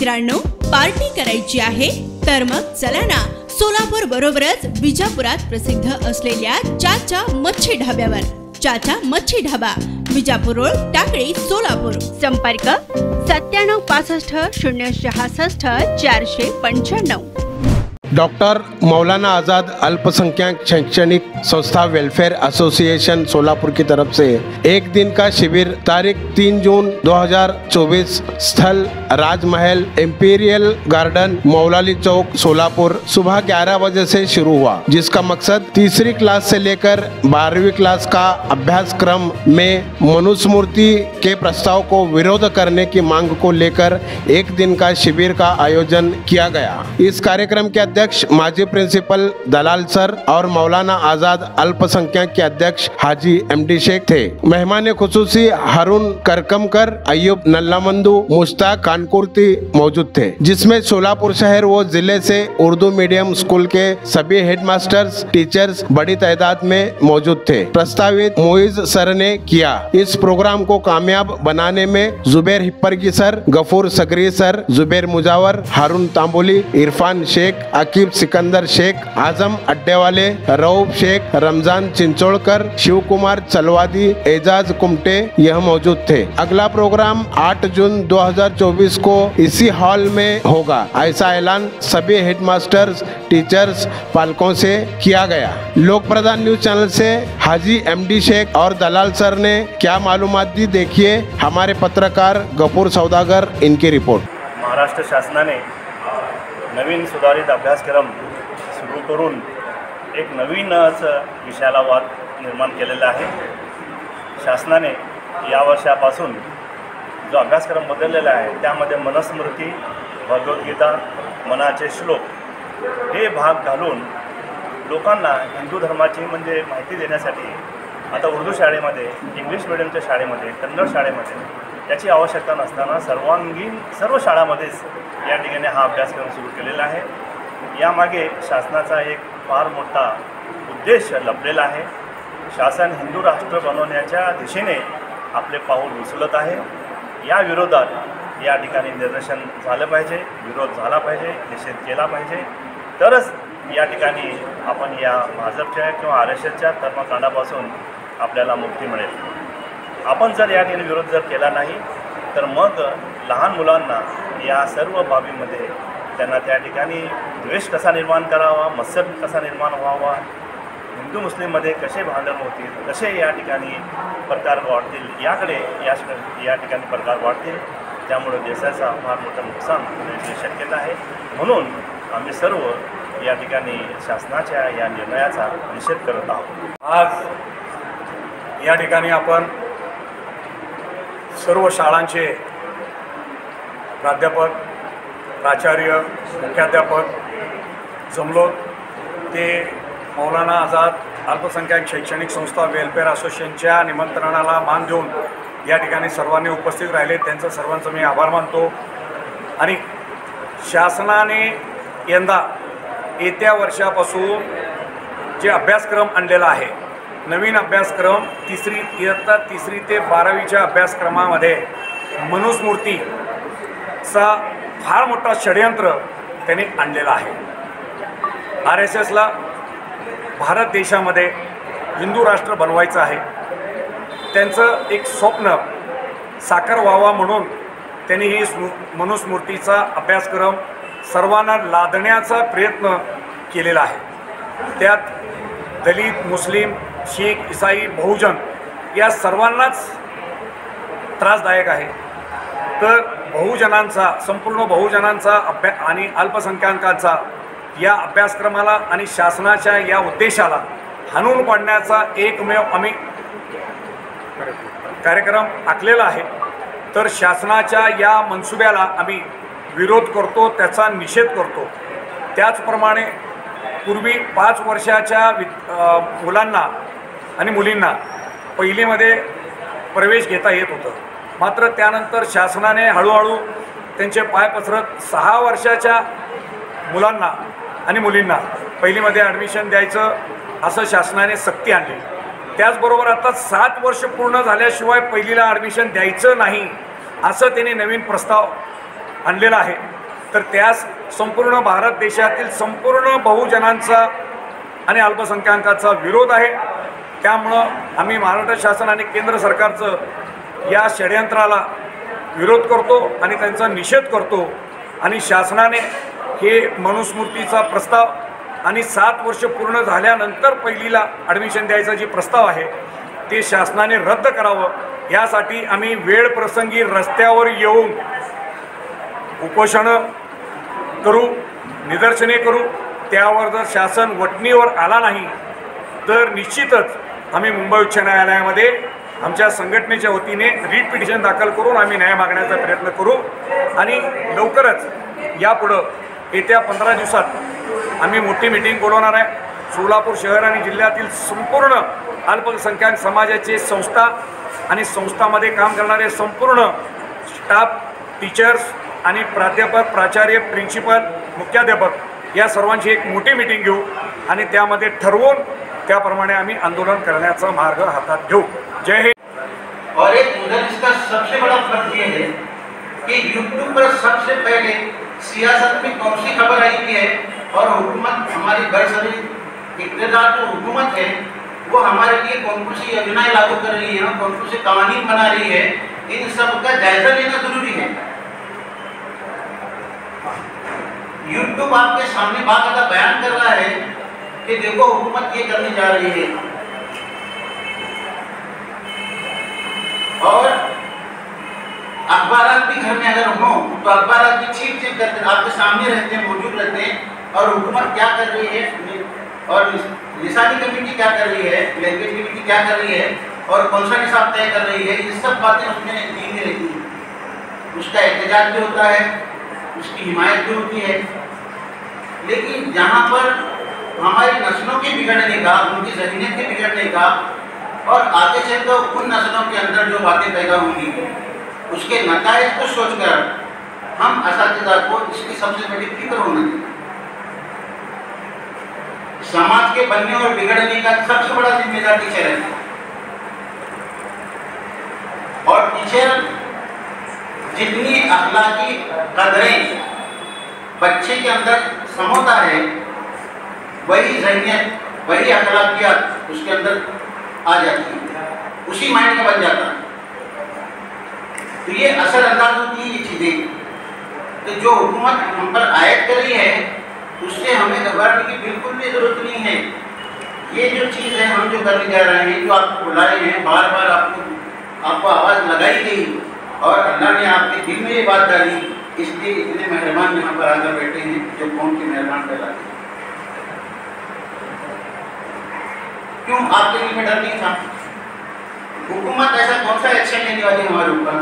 मित्रांनो, पार्टी करायची आहे तर मग चला ना, सोलापूर बरोबरच विजापुरात प्रसिद्ध असलेल्या चाचा मच्छी ढाब्यावर. चाचा मच्छी ढाबा, विजापूर रोड, टाकळी, सोलापूर. संपर्क 9765 066 495. डॉक्टर मौलाना आज़ाद अल्पसंख्यक शैक्षणिक संस्था वेलफेयर एसोसिएशन सोलापुर की तरफ से एक दिन का शिविर तारीख 3 जून 2024, स्थल राजमहल, इंपीरियल गार्डन, मौलाली चौक, सोलापुर, सुबह 11 बजे से शुरू हुआ, जिसका मकसद तीसरी क्लास से लेकर 12वीं क्लास का अभ्यासक्रम में मनुस्मृति के प्रस्ताव को विरोध करने की मांग को लेकर एक दिन का शिविर का आयोजन किया गया। इस कार्यक्रम के अध्यक्ष माजी प्रिंसिपल दलाल सर और मौलाना आज़ाद अल्पसंख्यक के अध्यक्ष हाजी एमडी शेख थे। मेहमान खुसूसी हारून करकमकर, अय्यूब नल्लामंदू, मुश्ताक कानकुर्ती मौजूद थे, जिसमें सोलापुर शहर व जिले से उर्दू मीडियम स्कूल के सभी हेडमास्टर्स, टीचर्स बड़ी तादाद में मौजूद थे। प्रस्तावित मोइज सर ने किया। इस प्रोग्राम को कामयाब बनाने में जुबैर हिप्परगी सर, गफूर सगरी सर, जुबैर मुजावर, हारून तांबोली, इरफान शेख, अकीब सिकंदर शेख, आजम अड्डेवाले, रऊफ शेख, रमजान चिंचोड़कर, शिव कुमार चलवादी, एजाज कुमटे यह मौजूद थे। अगला प्रोग्राम 8 जून 2024 को इसी हॉल में होगा, ऐसा ऐलान सभी हेडमास्टर्स, टीचर्स, पालकों से किया गया। लोक प्रधान न्यूज चैनल से हाजी एमडी शेख और दलाल सर ने क्या मालूमात दी, देखिए हमारे पत्रकार गफूर सौदागर, इनकी रिपोर्ट। महाराष्ट्र शासनाने नवीन सुधारित अभ्यासक्रम सुरू करून एक नवीनच विषयाला वाद निर्माण केलेला आहे। शासनाने या वर्षापासून जो अभ्यासक्रम बदललेला आहे त्यामध्ये मनुस्मृती, भगवद्गीता, मनाचे श्लोक हे भाग घालून लोकांना हिंदू धर्माची म्हणजे माहिती देण्यासाठी आता उर्दू शाळेमध्ये, इंग्लिश मीडियमच्या शाळेमध्ये, कन्नड शाळेमध्ये याची आवश्यकता नसताना सर्व शाळांमध्येच या ठिकाणी हा अभ्यासक्रम सुरू केलेला आहे। यामागे शासनाचा एक फार मोठा उद्देश लपलेला आहे। शासन हिंदू राष्ट्र बनवण्याच्या दिशेने आपले पाऊल उचलत आहे। या विरोधात या ठिकाणी निदर्शन झालं पाहिजे, विरोध झाला पाहिजे, निषेध केला पाहिजे, तरच या ठिकाणी आपण या भाजपच्या किंवा RSSच्या कर्मकांडापासून आपल्याला मुक्ती मिळेल। आपण जर या ठिकाणी विरोध जर केला नाही तर मग लहान मुलांना या सर्व बाबीमध्ये त्यांना त्या ठिकाणी द्वेष कसा निर्माण करावा, मत्सर कसा निर्माण व्हावा, हिंदू मुस्लिममध्ये कसे भांडण होतील, कसे या ठिकाणी प्रकार वाढतील, याकडे या ठिकाणी प्रकार वाढतील, त्यामुळे देशाचा फार मोठं नुकसान होण्याची शक्यता आहे। म्हणून आम्ही सर्व या ठिकाणी शासनाच्या या निर्णयाचा निषेध करत आहोत। आज या ठिकाणी आपण सर्व शाळांचे प्राध्यापक, प्राचार्य, मुख्याध्यापक जमलो ते मौलाना आझाद अल्पसंख्याक शैक्षणिक संस्था वेलफेअर असोसिएशनच्या निमंत्रणाला मान देऊन या ठिकाणी सर्वांनी उपस्थित राहिले, त्यांचं सर्वांचं मी आभार मानतो। आणि शासनाने यंदा येत्या वर्षापासून जे अभ्यासक्रम आणलेला आहे, नवीन अभ्यासक्रम इयत्ता तिसरी ते 12वीच्या अभ्यासक्रमामध्ये मनुस्मृतीचा फार मोठा षडयंत्र त्यांनी आणलेला आहे। RSSला भारत देशामध्ये हिंदू राष्ट्र बनवायचं आहे, त्यांचं एक स्वप्न साकार व्हावा म्हणून त्यांनी ही मनुस्मृतीचा अभ्यासक्रम सर्वांना लादण्याचा प्रयत्न केलेला आहे। त्यात दलित, मुस्लिम, शीख, ईसाई, बहुजन या सर्वांनाच त्रासदायक आहे। तर बहुजनांचा, संपूर्ण बहुजनांचा आणि अल्पसंख्याकांचा या अभ्यासक्रमाला आणि शासनाच्या या उद्देशाला हाणून पाडण्याचा एकमेव आम्ही कार्यक्रम आखलेला आहे। तर शासनाच्या या मनसुब्याला आम्ही विरोध करतो, त्याचा निषेध करतो। त्याचप्रमाणे पूर्वी 5 वर्षाच्या मुलांना आणि मुलींना पहिलीमध्ये प्रवेश घेता येत होतं, मात्र त्यानंतर शासनाने हळूहळू त्यांचे पाय पसरत 6 वर्षाच्या मुलांना आणि मुलींना पहिलीमध्ये ॲडमिशन द्यायचं असं शासनाने सक्ती आणली। त्याचबरोबर आता 7 वर्ष पूर्ण झाल्याशिवाय पहिलीला ॲडमिशन द्यायचं नाही असं त्यांनी नवीन प्रस्ताव आणलेला आहे, तर त्यास संपूर्ण भारत देशातील संपूर्ण बहुजनांचा आणि अल्पसंख्याकांचा विरोध आहे। त्यामुळं आम्ही महाराष्ट्र शासन आणि केंद्र सरकारचं या षडयंत्राला विरोध करतो आणि त्यांचा निषेध करतो आणि शासनाने हे मनुस्मृतीचा प्रस्ताव आणि 7 वर्ष पूर्ण झाल्यानंतर पहिलीला ॲडमिशन द्यायचा जे प्रस्ताव आहे ते शासनाने रद्द करावं। यासाठी आम्ही वेळ प्रसंगी रस्त्यावर येऊन उपोषणं करू, निदर्शने करू। त्यावर जर शासन वटणीवर आला नाही तर निश्चितच आम्ही मुंबई उच्च न्यायालयामध्ये आमच्या संघटनेच्या वतीने रीट पिटिशन दाखल करून आम्ही न्याय मागण्याचा प्रयत्न करू आणि लवकरच यापुढं येत्या 15 दिवसात आम्ही मोठी मीटिंग बोलवणार आहे। सोलापूर शहर आणि जिल्ह्यातील संपूर्ण अल्पसंख्याक समाजाचे संस्था आणि संस्थामध्ये काम करणारे संपूर्ण स्टाफ, टीचर्स आणि प्राध्यापक, प्राचार्य, प्रिन्सिपल, मुख्याध्यापक या सर्वांची एक मोठी मीटिंग घेऊ आणि त्यामध्ये ठरवून त्याप्रमाणे आम्ही आंदोलन करण्याचा मार्ग हातात घेऊ। जय हिंद। और एक उधर इसका सबसे बड़ा फर्क ये है कि यूट्यूब पर सबसे पहले सियासत में कौन सी खबर आई है और हुकूमत हमारी बरसरी इक़्तिदार जो हुकूमत है वो हमारे लिए कौन कौन सी योजनाएं लागू कर रही है, कौन कौन से कानून बना रही है, इन सब का जायजा लेना जरूरी है। यूट्यूब आपके सामने बाकायदा बयान कर रहा है कि देखो हुकूमत ये करने जा रही है, और अखबारात भी घर में अगर हो तो अखबारात भी चेक करते आपके सामने रहते हैं, मौजूद रहते हैं, और हुकूमत क्या कर रही है और लिसानी कमेटी क्या कर रही है, लैंग्वेज कमेटी क्या कर रही है और कौन सा निसाब तय कर रही है, ये सब बातें उसमें दी रहती हैं। उसका एहतजाज भी होता है, उसकी हिमायत भी होती है। लेकिन जहाँ पर हमारी नस्लों के बिगड़ने का, उनकी ज़हनीत के बिगड़ने का और आगे चलकर उन नस्लों के अंदर जो बातें पैदा होंगी उसके नतायज को सोचकर हम असातिज़ा को इसकी सबसे बड़ी फिक्र होना चाहिए। समाज के बनने और बिगड़ने का सबसे बड़ा जिम्मेदार टीचर है, और टीचर जितनी अखलाकी कदरें बच्चे के अंदर समोता है वही ज़हनियत, वही अखलाकियात उसके अंदर आ जाती है, उसी माइंड का बन जाता है। तो ये असर अंदाज होती है ये चीज़ें, तो जो हुकूमत हम पर आयत कर रही है उससे हमें घबराने की बिल्कुल भी ज़रूरत नहीं है। ये जो चीज़ है हम जो करने जा रहे हैं, जो आपको बुलाए हैं, बार बार आपको आवाज़ लगाई गई और अल्लाह ने आपके दिल में ये बात डाली, इसलिए इतने मेहरबान यहाँ पर आकर बैठे हैं जो कौन के मेहरबान कहलाते हैं। क्यों आपके दिल में डर नहीं था? हुकूमत ऐसा कौन सा एक्शन लेने वाली हमारे ऊपर?